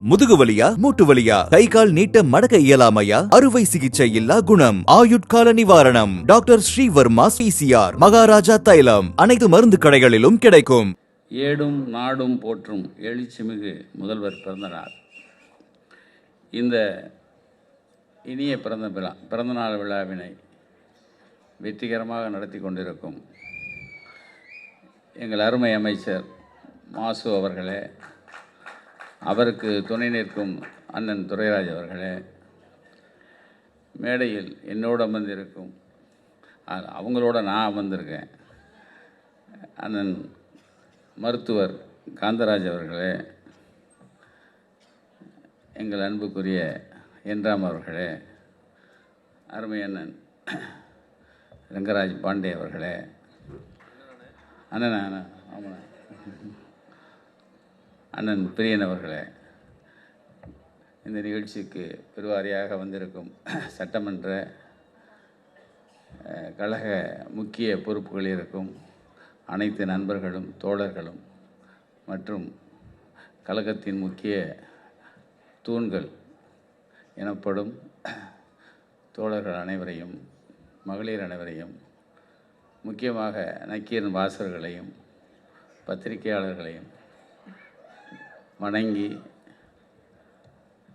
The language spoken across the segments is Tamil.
முதுகு வலியா மூட்டு வலியா கை கால் நீட்ட மடக்க இயலாமையா அறுவை சிகிச்சை இல்லா குணம் ஆயுட்கால நிவாரணம் டாக்டர் ஸ்ரீவர்மா பிசிஆர் மகாராஜா தைலம் அனைத்து மருந்து கடைகளிலும் கிடைக்கும். ஏடும் நாடும் போற்றும் எழுச்சிமிகு முதல்வர் பிறந்த நாள். இந்த இனிய பிறந்தநாள் விழாவினை வெற்றிகரமாக நடத்தி கொண்டிருக்கும் எங்கள் அருமை அமைச்சர் மாசு அவர்களே, அவருக்கு துணை நிற்கும் அண்ணன் துரைராஜ் அவர்களே, மேடையில் என்னோடு அமர்ந்திருக்கும் அவங்களோட நான் அமர்ந்திருக்கேன் அண்ணன் மருத்துவர் காந்தராஜ் அவர்களே, எங்கள் அன்புக்குரிய என்றாம் அவர்களே, அருமை அண்ணன் ரங்கராஜ் பாண்டே அவர்களே, அண்ணன் பிரியன் அவர்களே, இந்த நிகழ்ச்சிக்கு பெருவாரியாக வந்திருக்கும் சட்டமன்ற கழக முக்கிய பொறுப்புகளில் இருக்கும் அனைத்து நண்பர்களும் தோழர்களும் மற்றும் கழகத்தின் முக்கிய தூண்கள் எனப்படும் தோழர்கள் அனைவரையும், மகளிர் அனைவரையும், முக்கியமாக நக்கீரன் வாசகர்களையும் பத்திரிகையாளர்களையும் வணங்கி,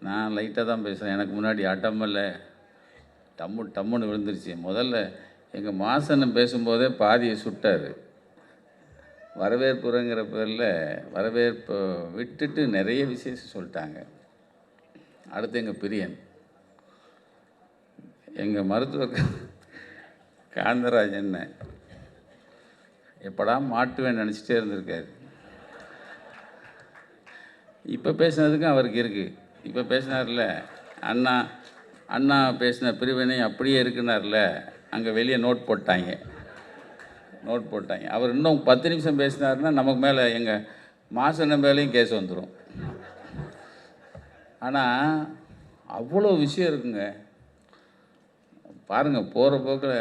நான் லைட்டாக தான் பேசுகிறேன். எனக்கு முன்னாடி அட்டமல்ல டம்முன்னு விழுந்துருச்சு. முதல்ல எங்கள் மாசன்னு பேசும்போதே பாதியை சுட்டார். வரவேற்புங்கிற பேரில் வரவேற்பை விட்டுட்டு நிறைய விசேஷம் சொல்லிட்டாங்க. அடுத்து எங்கள் பிரியன், எங்கள் மருத்துவர் காந்தராஜ் என்ன எப்படா மாட்டுவேன்னு நினச்சிட்டே இருந்திருக்காரு. இப்போ பேசினதுக்கும் அவருக்கு இருக்குது. இப்போ பேசினார்ல, அண்ணா பேசின பிரிவினை அப்படியே இருக்குனார்ல, அங்கே வெளியே நோட் போட்டாங்க. அவர் இன்னும் 10 நிமிஷம் பேசினார்னா நமக்கு மேலே எங்கள் மாசன மேலேயும் கேஸ் வந்துடும். ஆனால் அவ்வளோ விஷயம் இருக்குங்க. பாருங்கள், போகிற போக்கில்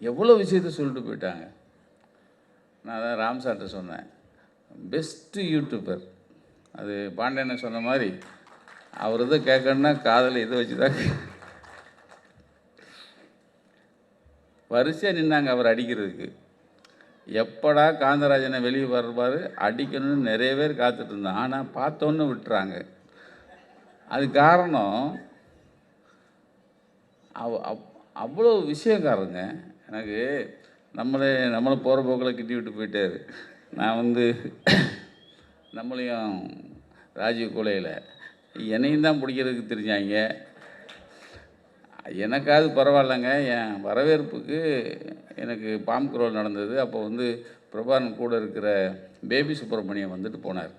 எவ்வளோ விஷயத்த சொல்லிட்டு போயிட்டாங்க. நான் தான் ராம் சார்ட்ட சொன்னேன், பெஸ்ட்டு யூடியூபர் அது பாண்டியனை சொன்ன மாதிரி. அவர் இதை கேட்கணுன்னா காதலை இதை வச்சு தான் வரிசையாக நின்னாங்க அவர் அடிக்கிறதுக்கு. எப்படா காந்தராஜனை வெளியே வருவார் அடிக்கணும்னு நிறைய பேர் காத்துட்டு இருந்தான். ஆனால் பார்த்தோன்னு விட்டுறாங்க. அது காரணம் அவ்வளோ விஷயக்காரங்க. எனக்கு நம்மளை போகிற போக்கில் கிட்டி விட்டு போயிட்டார். நான் நம்மளையும் ராஜீவ் கொலையில் என்னையும் தான் பிடிக்கிறதுக்கு தெரிஞ்சாங்க. எனக்காவது பரவாயில்லைங்க. என் வரவேற்புக்கு எனக்கு பாம் குரோல் நடந்தது. அப்போ பிரபாகரன் கூட இருக்கிற பேபி சுப்பிரமணியம் வந்துட்டு போனார்.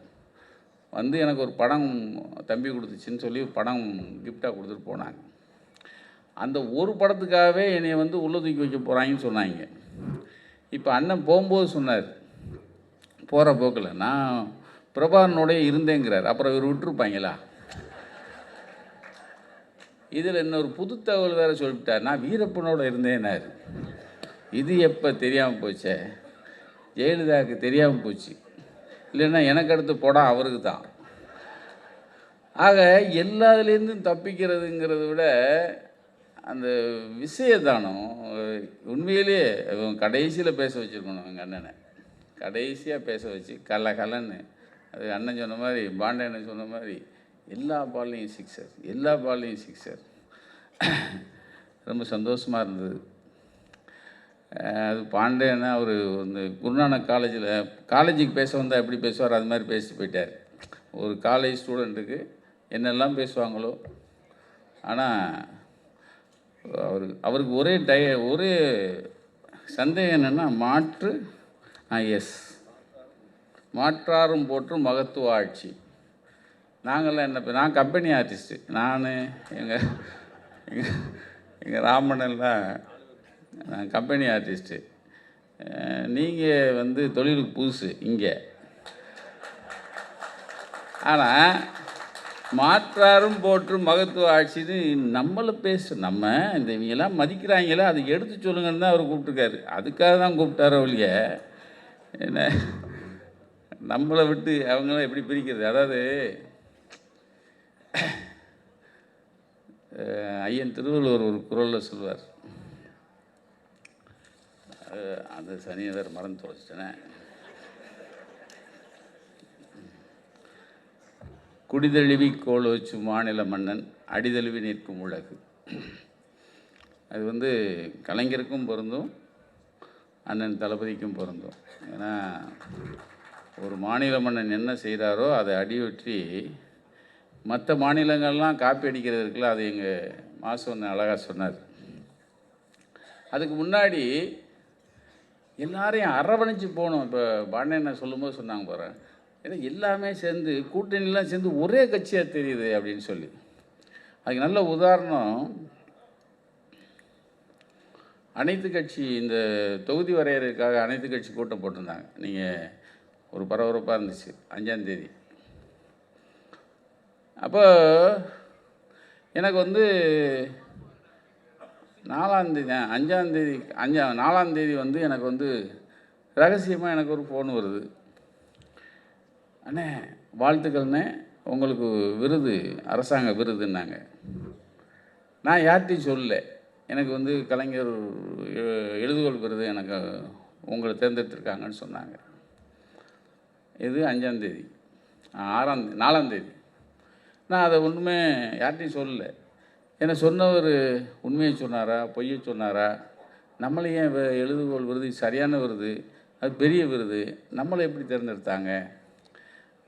எனக்கு ஒரு படம் தம்பி கொடுத்துச்சின்னு சொல்லி படம் கிஃப்டாக கொடுத்துட்டு போனாங்க. அந்த ஒரு படத்துக்காகவே என்னை உள்ளே தூக்கி வைக்க போகிறாங்கன்னு சொன்னாங்க. இப்போ அண்ணன் போகும்போது சொன்னார், போகிற போக்கில் நான் பிரபாகரனோடய இருந்தேங்கிறார். அப்புறம் இவர் விட்டுருப்பாங்களா? இதில் இன்னொரு புது தகவல் வேறு சொல்லிவிட்டார், நான் வீரப்பனோட இருந்தேனார். இது எப்போ தெரியாமல் போச்சே? ஜெயலலிதாவுக்கு தெரியாமல் போச்சு. இல்லைன்னா எனக்கு அடுத்து போடால் அவருக்கு தான். ஆக எல்லாத்துலேருந்தும் தப்பிக்கிறதுங்கிறத விட அந்த விஷயத்தானம் உண்மையிலேயே கடைசியில் பேச வச்சுருக்கணும். எங்கள் அண்ணனை கடைசியாக பேச வச்சு கலன்னு, அது அண்ணன் சொன்ன மாதிரி, பாண்டியனை சொன்ன மாதிரி எல்லா பால்லையும் சிக்ஸர். ரொம்ப சந்தோஷமாக இருந்தது. அது பாண்டியன்னா அவர் குருநானக் காலேஜுக்கு பேச வந்தால் எப்படி பேசுவார் அது மாதிரி பேசிட்டு போயிட்டார். ஒரு காலேஜ் ஸ்டூடெண்ட்டுக்கு என்னெல்லாம் பேசுவாங்களோ. ஆனால் அவருக்கு ஒரே சந்தேகம் என்னென்னா, மாற்றாரும் போற்றும் மகத்துவ ஆட்சி. நாங்கள்லாம் என்ன, நான் கம்பெனி ஆர்டிஸ்ட்டு. நான் எங்கள் ராமனெல்லாம் நான் கம்பெனி ஆர்டிஸ்ட்டு. நீங்கள் தொழிலுக்கு புதுசு இங்கே. ஆனால் மாற்றாரும் போற்றும் மகத்துவ ஆட்சின்னு நம்மளை நம்ம இவங்கெல்லாம் மதிக்கிறாங்களே, அதை எடுத்து சொல்லுங்கன்னு தான் அவர் கூப்பிட்டுருக்காரு. அதுக்காக தான் கூப்பிட்டாரோ இல்லையே. என்ன நம்மளை விட்டு அவங்களாம் எப்படி பிரிக்கிறது? அதாவது ஐயன் திருவள்ளுவர் ஒரு குறளில் சொல்வார், அந்த சனியை வேறு மறந்து தொலைச்சிட்டேனே. குடிதழுவி கோல் வச்சு மாநில மன்னன் அடிதழுவி நிற்கும் உலகு. அது வந்து கலைஞருக்கும் பொருந்தும், அண்ணன் தளபதிக்கும் பொருந்தும். ஏன்னா ஒரு மாநில மன்னன் என்ன செய்கிறாரோ அதை அடியொற்றி மற்ற மாநிலங்கள்லாம் காப்பி அடிக்கிறது இருக்குல்ல, அது எங்கள் மாசு ஒன்று அழகாக சொன்னார். அதுக்கு முன்னாடி எல்லாரையும் அரவணைச்சு போகணும். இப்போ பாண்டியன் சொல்லும்போது சொன்னாங்க பாரு, ஏன்னா எல்லாமே சேர்ந்து கூட்டணிலாம் சேர்ந்து ஒரே கட்சியாக தெரியுது அப்படின்னு சொல்லி. அதுக்கு நல்ல உதாரணம், அனைத்து கட்சி இந்த தொகுதி வரையறதுக்காக அனைத்து கட்சி கூட்டம் போட்டிருந்தாங்க. நீங்கள் ஒரு பரபரப்பாக இருந்துச்சு 5ஆம் தேதி. அப்போ எனக்கு வந்து 4ஆம் தேதி 5ஆம் தேதி 4ஆம் தேதி வந்து எனக்கு வந்து ரகசியமாக எனக்கு ஒரு ஃபோன் வருது. அண்ணே வாழ்த்துக்கள்ண்ணே, உங்களுக்கு விருது, அரசாங்க விருதுன்னாங்க. நான் யார்கிட்டையும் சொல்லல, எனக்கு வந்து கலைஞர் எழுதுகோள் விருது எனக்கு உங்களை தேர்ந்தெடுத்திருக்காங்கன்னு சொன்னாங்க. இது 5ஆம் தேதி. 4ஆம் தேதி நான் அதை ஒன்றுமே யார்கிட்டையும் சொல்லலை. ஏன்னா சொன்னவர் உண்மையை சொன்னாரா பொய்யை சொன்னாரா, நம்மளை ஏன் எழுதுகோள் விருது சரியான விருது, அது பெரிய விருது, நம்மளை எப்படி தேர்ந்தெடுத்தாங்க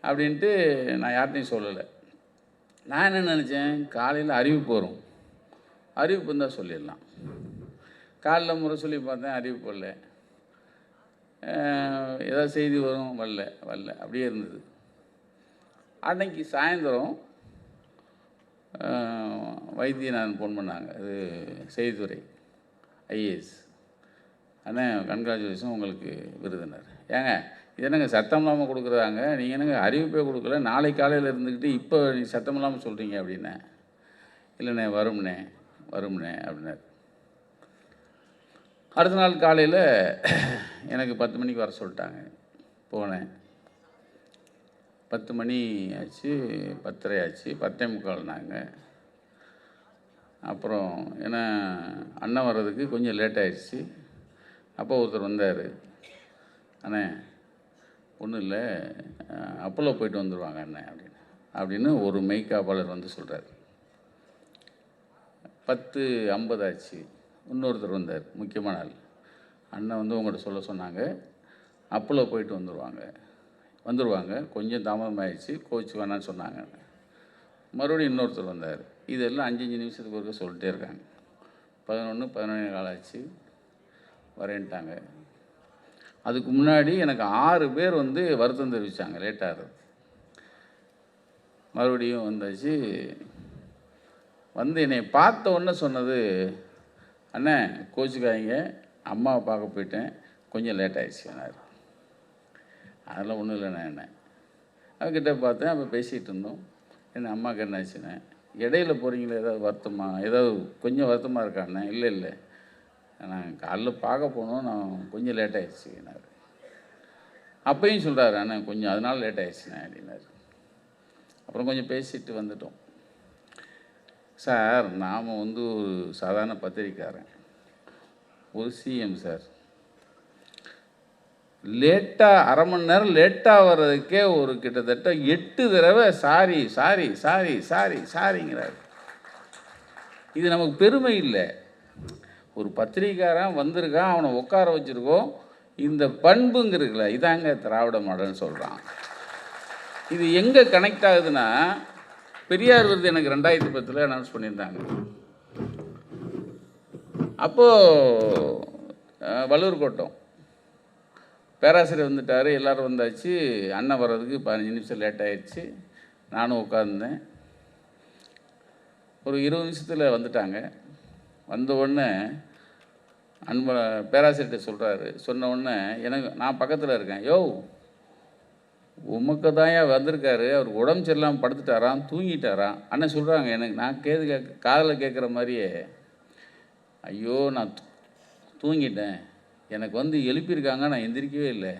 அப்படின்ட்டு நான் யார்கிட்டையும் சொல்லலை. நான் என்ன நினச்சேன், காலையில் அறிவிப்பு வரும், அறிவிப்பு இருந்தால் சொல்லிடலாம். காலைல முறை சொல்லி பார்த்தேன், அறிவிப்பு வரல. ஏதாவது செய்தி வரும், வரல அப்படியே இருந்தது. அன்னைக்கு சாயந்தரம் வைத்தியநாதன் ஃபோன் பண்ணாங்க, அது செய்தித்துறை ஐஏஎஸ். அண்ணன் கன்க்ராச்சுலேஷன் உங்களுக்கு விருதுனார். ஏங்க இது என்னங்க சத்தம் இல்லாமல் கொடுக்குறாங்க, நீங்கள் என்னங்க அறிவிப்பே கொடுக்கல, நாளை காலையில் இருந்துக்கிட்டு இப்போ நீ சத்தம் இல்லாமல் சொல்கிறீங்க அப்படின்னே. இல்லைண்ணே வரும்ண்ணே அப்படின்னார். அடுத்த நாள் காலையில் எனக்கு 10 மணிக்கு வர சொல்லிட்டாங்க. போனேன். 10 மணி ஆச்சு, 10:30 ஆச்சு, 10:45 அப்புறம் ஏன்னா அண்ணன் வர்றதுக்கு கொஞ்சம் லேட் ஆகிடுச்சு. அப்போ ஒருத்தர் வந்தார், அண்ணே ஒன்றும் இல்லை, அப்போலோ போயிட்டு வந்துடுவாங்க அண்ணன் அப்படின்னு ஒரு மெய்காப்பாளர் வந்து சொல்கிறார். 10:50 ஆச்சு. இன்னொருத்தர் வந்தார், முக்கியமான ஆள். அண்ணன் வந்து உங்கள்கிட்ட சொல்ல சொன்னாங்க, அப்போலோ போயிட்டு வந்துடுவாங்க, கொஞ்சம் தாமதமாகிடுச்சு, கோச்சு வேணான்னு சொன்னாங்க. மறுபடியும் இன்னொருத்தர் வந்தார். இதெல்லாம் 5 நிமிஷத்துக்கு ஒருக்க சொல்லிட்டே இருக்காங்க. 11 ஆச்சு, வரேன்ட்டாங்க. அதுக்கு முன்னாடி எனக்கு 6 பேர் வந்து வருத்தம் தெரிவித்தாங்க லேட்டாகிறது. மறுபடியும் வந்தாச்சு. வந்து என்னை பார்த்த உடனே சொன்னது, அண்ணே கோச்சுக்காய்ங்க, அம்மாவை பார்க்க போயிட்டேன், கொஞ்சம் லேட் ஆகிடுச்சுனார். அதெல்லாம் ஒன்றும் இல்லைண்ணே. என்ன அவகிட்ட பார்த்தேன், அப்போ பேசிகிட்டு இருந்தோம். என்ன அம்மாவுக்கு என்ன ஆச்சுண்ணே, இடையில போகிறீங்களே, ஏதாவது வருத்தமா, ஏதாவது கொஞ்சம் வருத்தமாக இருக்காண்ணே. இல்லை நான் காலைல பார்க்க போனோம், நான் கொஞ்சம் லேட் ஆகிடுச்சுனார். அப்பையும் சொல்கிறாரு, அண்ணே கொஞ்சம் அதனால லேட் ஆகிடுச்சுண்ணே அப்படின்னாரு. அப்புறம் கொஞ்சம் பேசிட்டு வந்துட்டோம். சார் நாம் வந்து ஒரு சாதாரண பத்திரிக்காரன், ஒரு சிஎம் சார். லேட்டாக அரை மணி நேரம் லேட்டாக வர்றதுக்கே ஒரு கிட்டத்தட்ட 8 தடவை சாரிங்கிறார். இது நமக்கு பெருமை இல்லை. ஒரு பத்திரிக்காரன் வந்திருக்கான், அவனை உட்கார வச்சுருக்கோம், இந்த பண்புங்கிறதுல இதாங்க திராவிட மாடல்னு சொல்கிறான். இது எங்கே கனெக்ட் ஆகுதுன்னா, பெரியார் விருது எனக்கு 2010 அனௌன்ஸ் பண்ணியிருந்தாங்க. அப்போது வள்ளூர் கோட்டம் பேராசிரியர் வந்துட்டார், எல்லோரும் வந்தாச்சு. அண்ணன் வர்றதுக்கு 15 நிமிஷம் லேட் ஆகிடுச்சு. நானும் உட்கார்ந்தேன். ஒரு 20 நிமிஷத்தில் வந்துட்டாங்க. வந்த உடனே பேராசிரியர்கிட்ட சொல்கிறாரு. சொன்ன உடனே நான் பக்கத்தில் இருக்கேன். யோ உமக்கு தான் வந்திருக்காரு, அவர் உடம்பு சரியில்லாமல் படுத்துட்டாராம், தூங்கிட்டாராம். அண்ணன் சொல்கிறாங்க. எனக்கு நான் காதில் கேட்குற மாதிரியே, ஐயோ நான் தூங்கிட்டேன், எனக்கு வந்து எழுப்பியிருக்காங்க, நான் எந்திரிக்கவே இல்லை,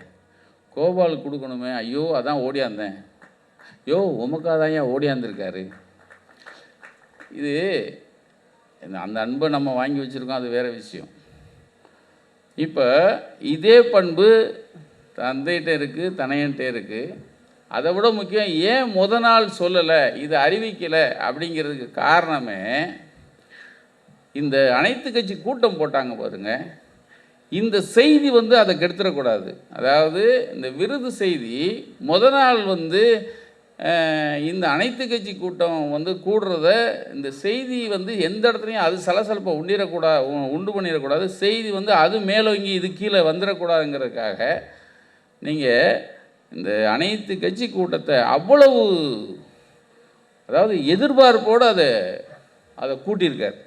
கோபாலுக்கு கொடுக்கணுமே, ஐயோ அதான் ஓடியாந்தேன். யோ உமக்காக தான் ஓடியாந்துருக்காரு. இது அந்த அன்பை நம்ம வாங்கி வச்சுருக்கோம், அது வேறு விஷயம். இப்போ இதே பண்பு தந்தைகிட்ட இருக்குது, தனையன்ட்டே இருக்குது. அதை விட முக்கியம், ஏன் முத நாள் சொல்லலை, இது அறிவிக்கலை அப்படிங்கிறதுக்கு காரணமே, இந்த அனைத்து கட்சி கூட்டம் போட்டாங்க பாருங்க, இந்த செய்தி வந்து அதை கெடுத்துடக்கூடாது. அதாவது இந்த விருது செய்தி முத நாள் வந்து இந்த அனைத்து கட்சி கூட்டம் வந்து கூடுறத, இந்த செய்தி வந்து எந்த இடத்துலையும் அது சலசலப்பை உண்டு பண்ணிடக்கூடாது. செய்தி வந்து அது மேலோங்கி இது கீழே வந்துடக்கூடாதுங்கிறதுக்காக நீங்கள் இந்த அனைத்து கட்சி கூட்டத்தை அவ்வளவு, அதாவது எதிர்பார்ப்போடு அதை கூட்டியிருக்கார்.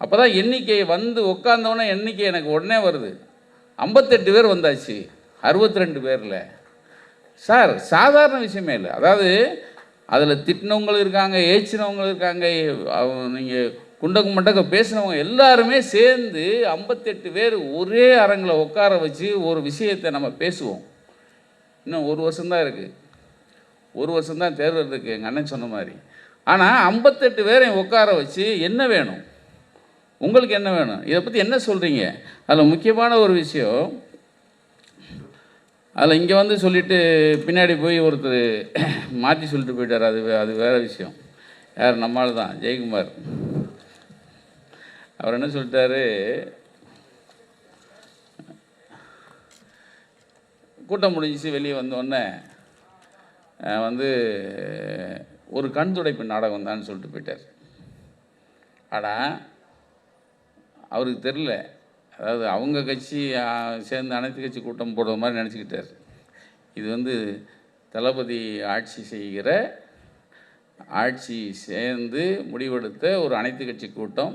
அப்போ தான் எண்ணிக்கை வந்து உட்காந்தவொடனே எண்ணிக்கை எனக்கு உடனே வருது. 58 பேர் வந்தாச்சு 62 பேரில். சார் சாதாரண விஷயமே இல்லை. அதாவது அதில் திட்டினவங்களும் இருக்காங்க, ஏச்சினவங்களும் இருக்காங்க, நீங்கள் குண்டக்கு மண்டக்க பேசினவங்க எல்லாருமே சேர்ந்து 58 பேர் ஒரே அரங்கில் உட்கார வச்சு ஒரு விஷயத்தை நம்ம பேசுவோம். இன்னும் 1 வருஷம்தான் இருக்குது, 1 வருஷம்தான் தேர்தல் இருக்குது எங்கள் அண்ணன் சொன்ன மாதிரி. ஆனால் 58 பேரையும் உட்கார வச்சு என்ன வேணும், உங்களுக்கு என்ன வேணும், இதை பற்றி என்ன சொல்கிறீங்க. அதில் முக்கியமான ஒரு விஷயம், அதில் இங்கே வந்து சொல்லிவிட்டு பின்னாடி போய் ஒருத்தர் மாற்றி சொல்லிட்டு போயிட்டார். அது வேறு விஷயம். யார், நம்மால் தான், ஜெயக்குமார். அவர் என்ன சொல்லிட்டாரு, கூட்டம் முடிஞ்சிச்சு வெளியே வந்தோடனே வந்து ஒரு கண் துடைப்பு நாடகம் தான் சொல்லிட்டு போயிட்டார். ஆனால் அவருக்கு தெரில, அதாவது அவங்க கட்சி சேர்ந்து அனைத்து கட்சி கூட்டம் போடுற மாதிரி நினச்சிக்கிட்டார். இது வந்து தளபதி ஆட்சி சேர்ந்து முடிவெடுத்த ஒரு அனைத்து கட்சி கூட்டம்.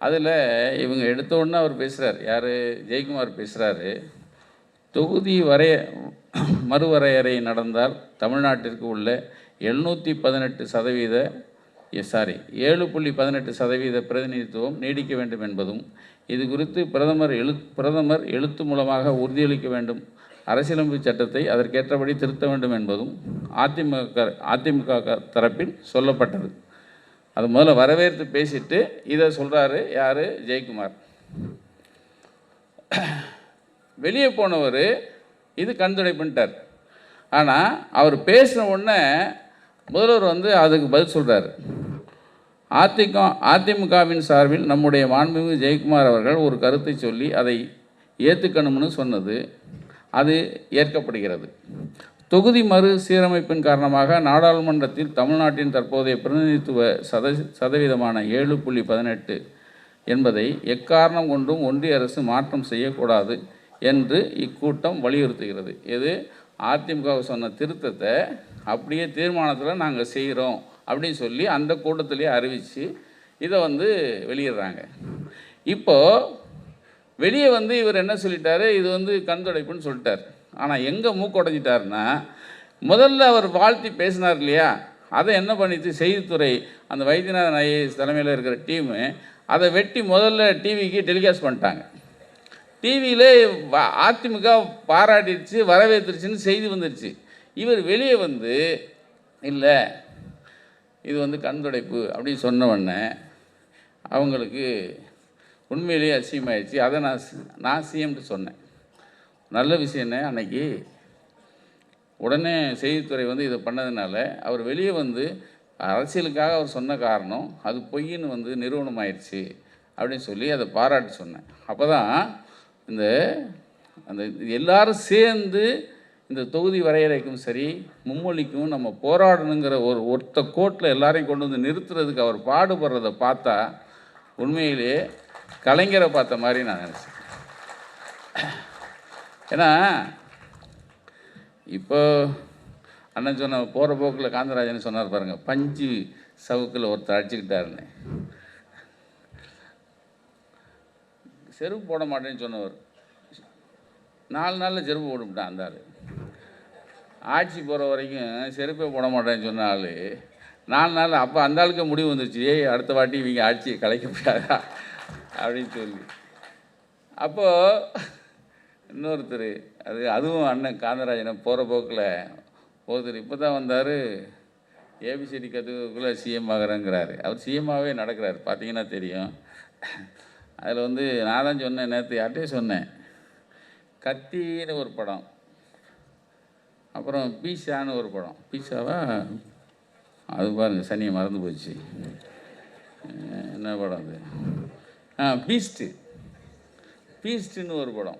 அதில் இவங்க எடுத்த உடனே அவர் பேசுகிறார், யார், ஜெயக்குமார் பேசுகிறாரு, தொகுதி மறுவரையறை நடந்தால் தமிழ்நாட்டிற்கு உள்ள 7.18% பிரதிநிதித்துவம் நீடிக்க வேண்டும் என்பதும், இது குறித்து பிரதமர் எழுத்து மூலமாக உறுதியளிக்க வேண்டும், அரசியலமைப்பு சட்டத்தை அதற்கேற்றபடி திருத்த வேண்டும் என்பதும் அதிமுக தரப்பில் சொல்லப்பட்டது. அது முதல்ல வரவேற்று பேசிட்டு இதை சொல்கிறாரு யார், ஜெயக்குமார். வெளியே போனவர் இது கண்துடைப்புன்ட்டார். ஆனால் அவர் பேசின உடனே முதல்வர் வந்து அதுக்கு பதில் சொல்கிறார். அதிமுகவின் சார்பில் நம்முடைய மாண்புமிகு ஜெயக்குமார் அவர்கள் ஒரு கருத்தை சொல்லி அதை ஏற்றுக்கணும்னு சொன்னது, அது ஏற்கப்படுகிறது. தொகுதி மறு சீரமைப்பின் காரணமாக நாடாளுமன்றத்தில் தமிழ்நாட்டின் தற்போதைய பிரதிநிதித்துவ சதவீதமான 7.18 என்பதை எக்காரணம் கொண்டும் ஒன்றிய அரசு மாற்றம் செய்யக்கூடாது என்று இக்கூட்டம் வலியுறுத்துகிறது. இது அதிமுக சொன்ன திருத்தத்தை அப்படியே தீர்மானத்தில் நாங்கள் செய்கிறோம் அப்படின்னு சொல்லி அந்த கூட்டத்திலேயே அறிவித்து இதை வந்து வெளியிடுறாங்க. இப்போது வெளியே வந்து இவர் என்ன சொல்லிட்டாரு, இது வந்து கண்துடைப்புன்னு சொல்லிட்டார். ஆனால் எங்கே மூக்கொடைஞ்சிட்டாருன்னா, முதல்ல அவர் வாழ்த்தி பேசினார் இல்லையா, அதை என்ன பண்ணிட்டு செய்தித்துறை அந்த வைத்தியநாதன் ஐஏஎஸ் தலைமையில் இருக்கிற டீமு அதை வெட்டி முதல்ல டிவிக்கு டெலிகாஸ்ட் பண்ணிட்டாங்க. டிவியில் அதிமுக பாராட்டிடுச்சு, வரவேற்றுருச்சுன்னு செய்தி வந்துடுச்சு. இவர் வெளியே வந்து இல்லை இது வந்து கண்துடைப்பு அப்படின்னு சொன்ன உடனே அவங்களுக்கு உண்மையிலேயே அசிங்கமாயிடுச்சு. அதை நான் சிஎம்ட்டு சொன்னேன். நல்ல விஷயம்னே, அன்னைக்கு உடனே செய்தித்துறை வந்து இதை பண்ணதுனால அவர் வெளியே வந்து அரசியலுக்காக அவர் சொன்ன காரணம் அது பொய்ன்னு வந்து நிறுவனம் ஆயிடுச்சு அப்படின்னு சொல்லி அதை பாராட்டி சொன்னேன். அப்போ தான் அந்த எல்லாரும் சேர்ந்து இந்த தொகுதி வரையறைக்கும் சரி மும்மொழிக்கும் நம்ம போராடணுங்கிற ஒருத்த கோட்டில் எல்லாரையும் கொண்டு வந்து நிறுத்துறதுக்கு அவர் பாடுபடுறதை பார்த்தா உண்மையிலேயே கலைஞரை பார்த்த மாதிரி நான் நினச்சேன். ஏன்னா இப்போ அண்ணன் சொன்ன போகிற போக்கில் காந்தராஜன் சொன்னார் பாருங்கள், பஞ்சு சவுக்கில் ஒருத்தர் அடிச்சுக்கிட்டாருன்னு. செருப்பு போட மாட்டேன்னு சொன்னவர் 4 நாளில் செருப்பு போட்டுவிட்டான். அந்த ஆள் ஆட்சி போகிற வரைக்கும் செருப்பே போட மாட்டேன்னு சொன்ன ஆள் 4 நாள். அப்போ அந்த ஆளுக்கு முடிவு வந்துருச்சு, அடுத்த வாட்டி இவங்க ஆட்சியை கலைக்க முடியாதா அப்படின்னு சொல்லி. அப்போது இன்னொருத்தர் அதுவும் அண்ணன் காந்தராஜனை போகிற போக்கில் ஒருத்தர் இப்போ தான் வந்தார், ஏபிசிடி கற்றுக்கிறதுக்குள்ளே சிஎம் ஆகிறேங்கிறாரு. அவர் சிஎம்மாகவே நடக்கிறார், பார்த்தீங்கன்னா தெரியும். அதில் வந்து நான் தான் சொன்னேன், நேற்று யார்கிட்டயே சொன்னேன், கத்தின்னு ஒரு படம், அப்புறம் பீஸான்னு ஒரு படம். பீஸாவா அது பாருங்கள், சனியை மறந்து போச்சு. என்ன படம் அது? பீஸ்ட்டுன்னு ஒரு படம்.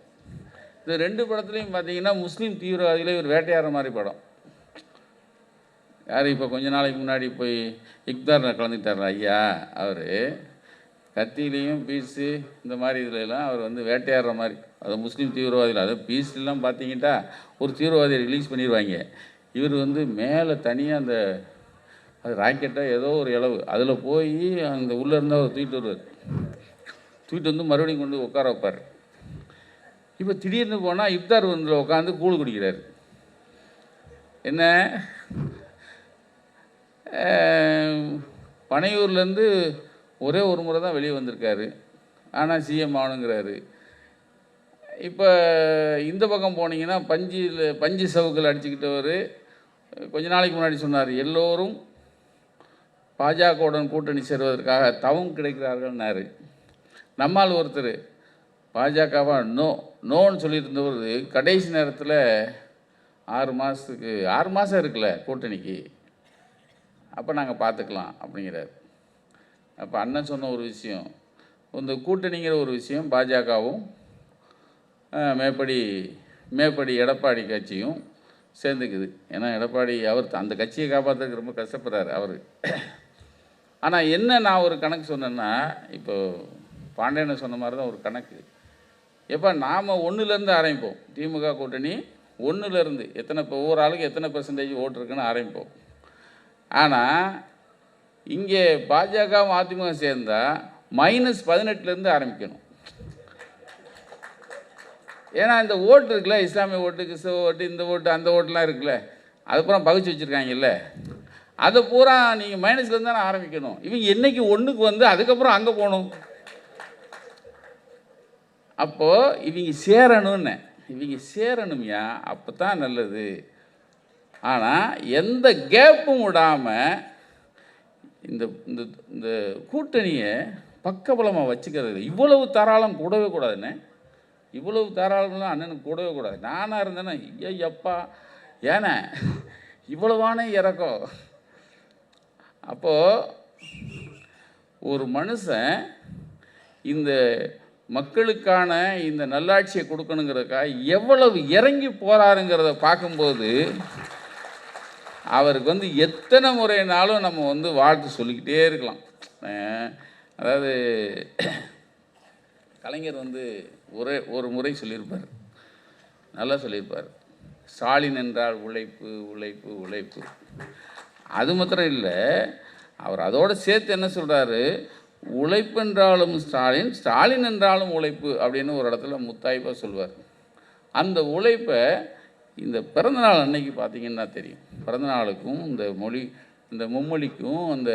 இந்த 2 படத்துலையும் பார்த்தீங்கன்னா முஸ்லீம் தீவிரவாதிகளே ஒரு வேட்டையாடுற மாதிரி படம். யார் இப்போ கொஞ்ச நாளைக்கு முன்னாடி போய் இக்தாரில் கலந்துக்கிட்டார் ஐயா, அவர் கத்திலையும் பீஸு இந்த மாதிரி இதுலலாம் அவர் வந்து வேட்டையாடுற மாதிரி, அது முஸ்லீம் தீவிரவாதிகள். அது பீஸ்லாம் பார்த்தீங்கன்னா ஒரு தீவிரவாதியை ரிலீஸ் பண்ணிடுவாங்க. இவர் வந்து மேலே தனியாக அந்த அது ராக்கெட்டாக ஏதோ ஒரு இளவு அதில் போய் அந்த உள்ளே இருந்தால் அவர் தூக்கிட்டு வருவார். தூக்கிட்டு வந்து மறுபடியும் கொண்டு உட்கார வைப்பார். இப்போ திடீர்னு போனால் இஃப்தார் விருந்தில் உட்காந்து கூழ் குடிக்கிறார். என்ன பனையூர்லேருந்து ஒரே ஒரு முறை தான் வெளியே வந்திருக்காரு, ஆனால் சிஎம் ஆகணுங்கிறாரு. இப்போ இந்த பக்கம் போனீங்கன்னா பஞ்சு சவுக்கில் அடிச்சுக்கிட்டவர் கொஞ்ச நாளைக்கு முன்னாடி சொன்னார், எல்லோரும் பாஜகவுடன் கூட்டணி சேருவதற்காக தவம் கிடைக்கிறார்கள்னாரு. நம்மால் ஒருத்தர் பாஜகவா நோன்னு சொல்லிட்டு இருந்தவர் கடைசி நேரத்தில் 6 மாதம் இருக்குல்ல கூட்டணிக்கு, அப்போ நாங்கள் பார்த்துக்கலாம் அப்படிங்கிறார். அப்போ அண்ணன் சொன்ன ஒரு விஷயம், இந்த கூட்டணிங்கிற ஒரு விஷயம் பாஜகவும் மேற்படி எடப்பாடி கட்சியும் சேர்ந்துக்குது. ஏன்னா எடப்பாடி அவர் அந்த கட்சியை காப்பாற்றுறதுக்கு ரொம்ப கஷ்டப்படுறாரு அவர். ஆனால் என்ன நான் ஒரு கணக்கு சொன்னேன்னா, இப்போ பாண்டியனை சொன்ன மாதிரி தான் ஒரு கணக்கு. எப்போ நாம் 1லேருந்து ஆரம்பிப்போம், திமுக கூட்டணி 1லேருந்து எத்தனை, இப்போ ஒவ்வொரு ஆளுக்கு எத்தனை % ஓட்டு இருக்குன்னு ஆரம்பிப்போம். ஆனால் இங்கே பாஜக அதிமுக சேர்ந்தால் -18லேருந்து ஆரம்பிக்கணும். ஏன்னா இந்த ஓட்டு இருக்குல்ல, இஸ்லாமிய ஓட்டு, கிறிஸ்தவ ஓட்டு, இந்த ஓட்டு அந்த ஓட்டுலாம் இருக்குல்ல, அதுக்கப்புறம் பகிச்சு வச்சுருக்காங்கல்ல, அதை பூரா நீங்கள் மைனஸ்லேருந்து தானே ஆரம்பிக்கணும். இவங்க என்றைக்கு 1க்கு வந்து அதுக்கப்புறம் அங்கே போகணும். அப்போது இவங்க சேரணும்யா, அப்போ தான் நல்லது. ஆனால் எந்த கேப்பும் விடாமல் இந்த இந்த கூட்டணியை பக்கபலமாக வச்சுக்கிறது. இவ்வளவு தாராளம் கூடவே கூடாதுண்ணே, இவ்வளவு தாராளம்லாம் அண்ணனுக்கு கூடவே கூடாது. நானாக இருந்தேன்னா ஐயப்பா ஏன்னா இவ்வளவானே இறக்கம். அப்போது ஒரு மனுஷன் இந்த மக்களுக்கான இந்த நல்லாட்சியை கொடுக்கணுங்கிறதுக்காக எவ்வளவு இறங்கி போகிறாருங்கிறத பார்க்கும்போது அவருக்கு வந்து எத்தனை முறைனாலும் நம்ம வந்து வாழ்த்து சொல்லிக்கிட்டே இருக்கலாம். அதாவது கலைஞர் வந்து ஒரு முறை சொல்லியிருப்பார், நல்லா சொல்லியிருப்பார், ஸ்டாலின் என்றால் உழைப்பு உழைப்பு உழைப்பு. அது மாத்திரம் இல்லை, அவர் அதோடு சேர்த்து என்ன சொல்கிறாரு, உழைப்பு என்றாலும் ஸ்டாலின், ஸ்டாலின் என்றாலும் உழைப்பு அப்படின்னு ஒரு இடத்துல முத்தாய்ப்பாக சொல்வார். அந்த உழைப்பை இந்த பிறந்தநாள் அன்னைக்கு பார்த்திங்கன்னா தெரியும். பிறந்தநாளுக்கும் இந்த மும்மொழிக்கும் அந்த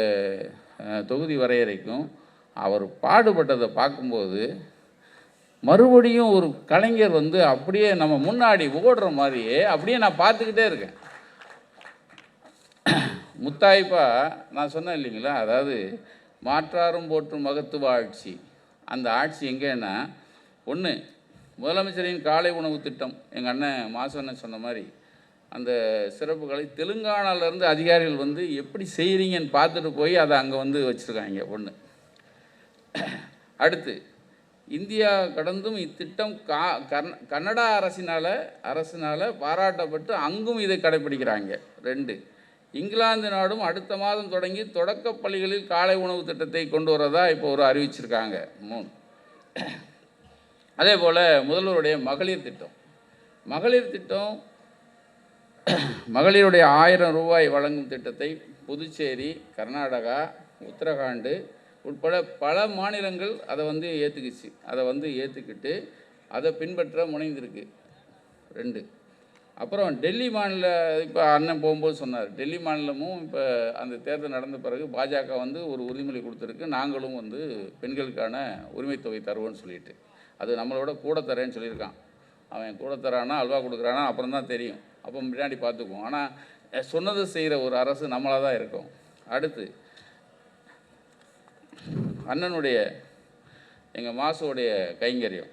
தொகுதி வரையறைக்கும் அவர் பாடுபட்டதை பார்க்கும்போது மறுபடியும் ஒரு கலைஞர் வந்து அப்படியே நம்ம முன்னாடி ஓடுற மாதிரியே அப்படியே நான் பார்த்துக்கிட்டே இருக்கேன். முத்தாய்ப்பா நான் சொன்னேன் இல்லைங்களா, அதாவது மாற்றாரும் போற்றும் மகத்துவ ஆட்சி. அந்த ஆட்சி எங்கேன்னா, ஒன்று முதலமைச்சரின் காலை உணவு திட்டம், எங்கள் அண்ணன் மாசண்ணன் சொன்ன மாதிரி அந்த சிறப்புகளை தெலுங்கானாவிலேருந்து அதிகாரிகள் வந்து எப்படி செய்கிறீங்கன்னு பார்த்துட்டு போய் அதை அங்கே வந்து வச்சுருக்காங்க. ஒன்று. அடுத்து இந்தியா கடந்தும் இத்திட்டம் கன்னடா அரசினால் பாராட்டப்பட்டு அங்கும் இதை கடைப்பிடிக்கிறாங்க. 2. இங்கிலாந்து நாடும் அடுத்த மாதம் தொடங்கி தொடக்கப் பள்ளிகளில் காலை உணவு திட்டத்தை கொண்டு வரதா இப்போ ஒரு அறிவிச்சிருக்காங்க. 3. அதே போல் முதல்வருடைய மகளிர் திட்டம் மகளிருடைய 1000 ரூபாய் வழங்கும் திட்டத்தை புதுச்சேரி, கர்நாடகா, உத்தரகாண்டு உட்பட பல மாநிலங்கள் அதை வந்து ஏற்றுக்குச்சு. அதை வந்து ஏற்றுக்கிட்டு அதை பின்பற்ற முனைந்திருக்கு. 2. அப்புறம் டெல்லி இப்போ அண்ணன் போகும்போது சொன்னார், டெல்லி மாநிலமும் இப்போ அந்த தேர்தல் நடந்த பிறகு பாஜக வந்து ஒரு உறுதிமொழி கொடுத்துருக்கு, நாங்களும் வந்து பெண்களுக்கான உரிமை தொகை தருவோன்னு சொல்லிட்டு, அது நம்மளோட கூட தரேன்னு சொல்லியிருக்கான். அவன் கூட தரானா அல்வா கொடுக்குறானா அப்புறம் தான் தெரியும், அப்போ முன்னாடி பார்த்துக்குவோம். ஆனால் சொன்னதை செய்கிற ஒரு அரசு நம்மளாக தான் இருக்கும். அடுத்து அண்ணனுடைய எங்கள் மாசுடைய கைங்கரியம்,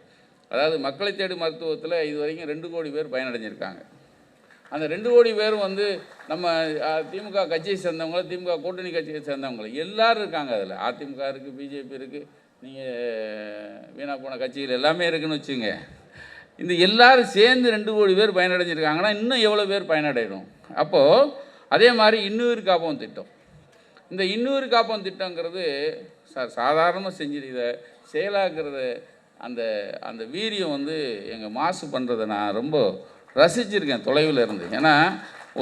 அதாவது மக்களை தேடி மருத்துவத்தில் இது வரைக்கும் 2 கோடி பேர் பயனடைஞ்சிருக்காங்க. அந்த 2 கோடி பேரும் வந்து நம்ம திமுக கட்சியை சேர்ந்தவங்கள, திமுக கூட்டணி கட்சியை சேர்ந்தவங்கள எல்லாரும் இருக்காங்க. அதில் அதிமுக இருக்குது, பிஜேபி இருக்குது, நீங்கள் வீணாக போன கட்சிகள் எல்லாமே இருக்குதுன்னு வச்சுங்க. இந்த எல்லாரும் சேர்ந்து 2 கோடி பேர் பயனடைஞ்சிருக்காங்கன்னா இன்னும் எவ்வளோ பேர் பயனடையணும்? அப்போது அதே மாதிரி இன்னுயிர் காப்போம் திட்டம், இந்த இன்னுயிர் காப்போம் திட்டங்கிறது சாதாரணமாக செஞ்சு இதை செயலாக்குறது அந்த அந்த வீரியம் வந்து எங்கள் மாசு பண்ணுறதை நான் ரொம்ப ரசிச்சிருக்கேன் தொலைவில் இருந்து. ஏன்னா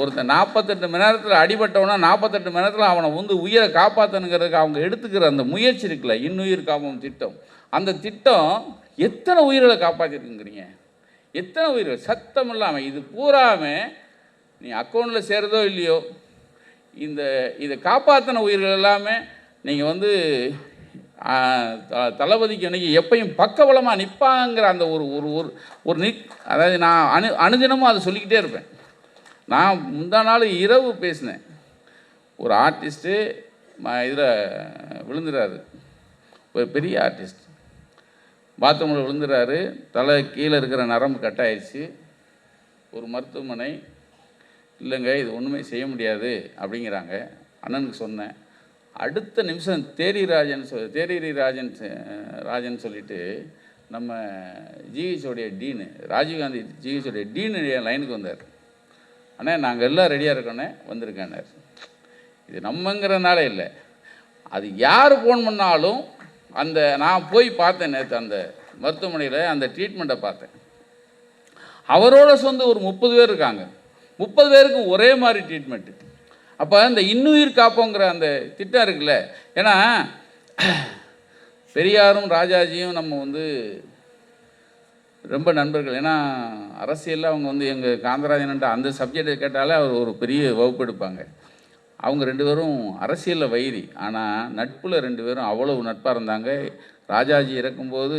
ஒருத்தன் 48 மணி நேரத்தில் அடிபட்டவனா 48 மணி நேரத்தில் அவனை வந்து உயிரை காப்பாற்றணுங்கிறதுக்கு அவங்க எடுத்துக்கிற அந்த முயற்சி இருக்குல்ல, இன்னுயிர் காப்போம் திட்டம், அந்த திட்டம் எத்தனை உயிர்களை காப்பாற்றிருக்குங்கிறீங்க? எத்தனை உயிர்கள் சத்தம் இல்லாமல் இது பூராமல் நீ அக்கௌண்ட்டில் சேருதோ இல்லையோ, இதை காப்பாற்றின உயிர்கள் எல்லாமே நீங்கள் வந்து தளபதிக்கு அன்றைக்கி எப்பையும் பக்கபலமாக நிற்பாங்கிற அந்த ஒரு ஒரு ஒரு ஒரு அதாவது நான் அனுதினமும் அதை சொல்லிக்கிட்டே இருப்பேன். நான் முந்தா நாள் இரவு பேசினேன். ஒரு ஆர்டிஸ்ட்டு இதில் விழுந்துறாரு, ஒரு பெரிய ஆர்டிஸ்ட் பாத்ரூமில் விழுந்துறாரு, தலை கீழே இருக்கிற நரம்பு கட் ஆயிடுச்சு. ஒரு மருத்துவமனை இல்லைங்க இது ஒன்றுமே செய்ய முடியாது அப்படிங்கிறாங்க. அண்ணனுக்கு சொன்னேன். அடுத்த நிமிஷம் தேரீரி ராஜன் சொல்லிட்டு நம்ம ஜிஹெச்சோடைய டீனு, ராஜீவ்காந்தி ஜிஹெச்சோடைய டீனு லைனுக்கு வந்தார். அண்ணே நாங்கள் எல்லாம் ரெடியாக இருக்கோன்னே வந்திருக்கேன்னார். இது நம்மங்கிறனால இல்லை, அது யார் ஃபோன் பண்ணாலும் அந்த நான் போய் பார்த்தேன் நேற்று அந்த மருத்துவமனையில் அந்த ட்ரீட்மெண்ட்டை பார்த்தேன். அவரோட சொந்த ஒரு 30 பேர் இருக்காங்க, 30 பேருக்கும் ஒரே மாதிரி ட்ரீட்மெண்ட்டு. அப்போ இந்த இன்னுயிர் காப்போங்கிற அந்த திட்டம் இருக்குல்ல, ஏன்னா பெரியாரும் ராஜாஜியும் நம்ம வந்து ரொம்ப நண்பர்கள். ஏன்னா அரசியலில் அவங்க வந்து எங்கள் காந்தராஜன்ட்ட அந்த சப்ஜெக்டை கேட்டாலே அவர் ஒரு பெரிய வகுப்பு எடுப்பாங்க. அவங்க 2 பேரும் அரசியலில் வைரி, ஆனால் நட்பில் 2 பேரும் அவ்வளவு நட்பாக இருந்தாங்க. ராஜாஜி இறக்கும்போது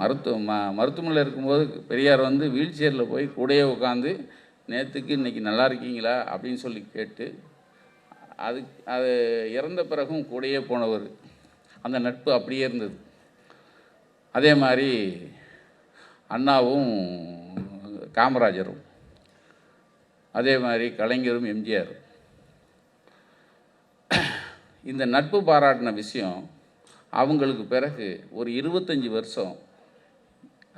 மருத்துவமனையில் இருக்கும்போது பெரியார் வந்து வீல் சேரில் போய் கூடயே உட்காந்து நேற்றுக்கு இன்றைக்கி நல்லா இருக்கீங்களா அப்படின்னு சொல்லி கேட்டு அது இறந்த பிறகும் கூடயே போனவர். அந்த நட்பு அப்படியே இருந்தது. அதே மாதிரி அண்ணாவும் காமராஜரும், அதே மாதிரி கலைஞரும் எம்ஜிஆர். இந்த நட்பு பாராட்டின விஷயம் அவங்களுக்கு பிறகு ஒரு 25 வருஷம்,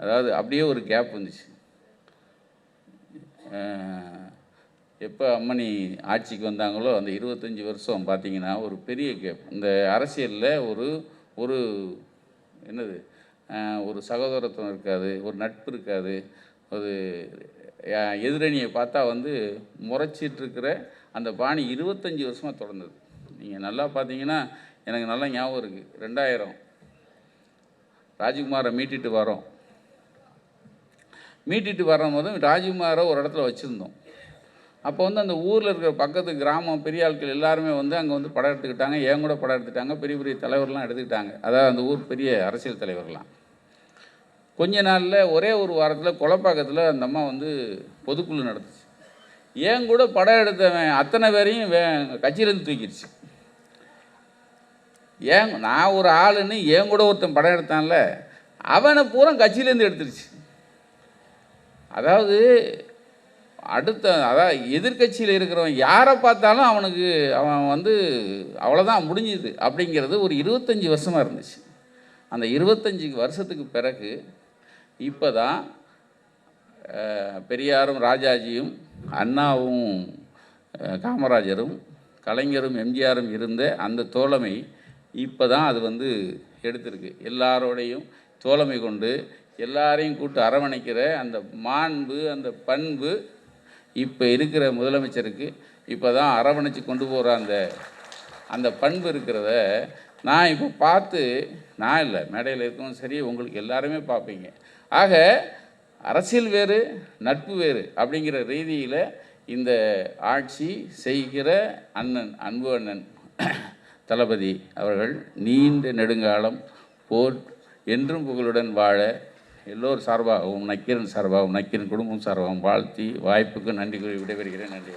அதாவது அப்படியே ஒரு கேப் வந்துச்சு. எப்போ அம்மணி ஆட்சிக்கு வந்தாங்களோ அந்த 25 வருஷம் பார்த்திங்கன்னா ஒரு பெரிய கேப். இந்த அரசியலில் ஒரு என்னது ஒரு சகோதரத்துவம் இருக்காது, ஒரு நட்பு இருக்காது. ஒரு எதிரணியை பார்த்தா வந்து முறைச்சிட்ருக்கிற அந்த பாணி 25 வருஷமாக தொடர்ந்தது. நீங்கள் நல்லா பார்த்தீங்கன்னா எனக்கு நல்லா ஞாபகம் இருக்குது. 2000 ராஜ்குமாரை மீட்டிட்டு வரும்போது ராஜ்குமாரை ஒரு இடத்துல வச்சுருந்தோம். அப்போ வந்து அந்த ஊரில் இருக்கிற பக்கத்து கிராமம் பெரிய ஆட்கள் எல்லாருமே வந்து அங்கே வந்து படம் எடுத்துக்கிட்டாங்க. ஏன் கூட படம் எடுத்துட்டாங்க, பெரிய பெரிய தலைவர்லாம் எடுத்துக்கிட்டாங்க. அதாவது அந்த ஊர் பெரிய அரசியல் தலைவர்லாம். கொஞ்ச நாளில் ஒரே ஒரு வாரத்தில் கொலப்பாக்கத்தில் அந்த அம்மா வந்து பொதுக்குழு நடத்துச்சு. ஏன் கூட படம் எடுத்தவன் அத்தனை பேரையும் கட்சியிலேருந்து தூக்கிடுச்சு. நான் ஒரு ஆளுன்னு ஏன் கூட ஒருத்தன் படம் எடுத்தான்ல, அவனை பூரா கட்சியிலேருந்து எடுத்துருச்சு. அதாவது அதாவது எதிர்கட்சியில் இருக்கிறவன் யாரை பார்த்தாலும் அவன் வந்து அவ்வளோதான் முடிஞ்சுது அப்படிங்கிறது ஒரு 25 வருஷமாக இருந்துச்சு. அந்த 25 வருஷத்துக்கு பிறகு இப்போ தான் பெரியாரும் ராஜாஜியும் அண்ணாவும் காமராஜரும் கலைஞரும் எம்ஜிஆரும் இருந்த அந்த தோழமை இப்போ தான் அது வந்து எடுத்திருக்கு. எல்லாரோடையும் தோழமை கொண்டு எல்லாரையும் கூட்டு அரவணைக்கிற அந்த மாண்பு, அந்த பண்பு இப்போ இருக்கிற முதலமைச்சருக்கு இப்போ தான் அரவணைச்சு கொண்டு போகிற அந்த பண்பு இருக்கிறத நான் இப்போ பார்த்து, நான் இல்லை மேடையில் இருக்கவும் சரி உங்களுக்கு எல்லாருமே பார்ப்பீங்க. ஆக அரசியல் வேறு நட்பு வேறு அப்படிங்கிற ரீதியில் இந்த ஆட்சி செய்கிற அன்பு அண்ணன் தளபதி அவர்கள் நீண்ட நெடுங்காலம் போர் என்றும் புகழுடன் வாழ எல்லோரும் சார்பாகவும் நக்கீரன் சார்பாகவும் நக்கீரன் குடும்பம் சார்பாகவும் வாழ்த்தி வாய்ப்புக்கு நன்றி கூறி விடைபெறுகிறேன். நன்றி.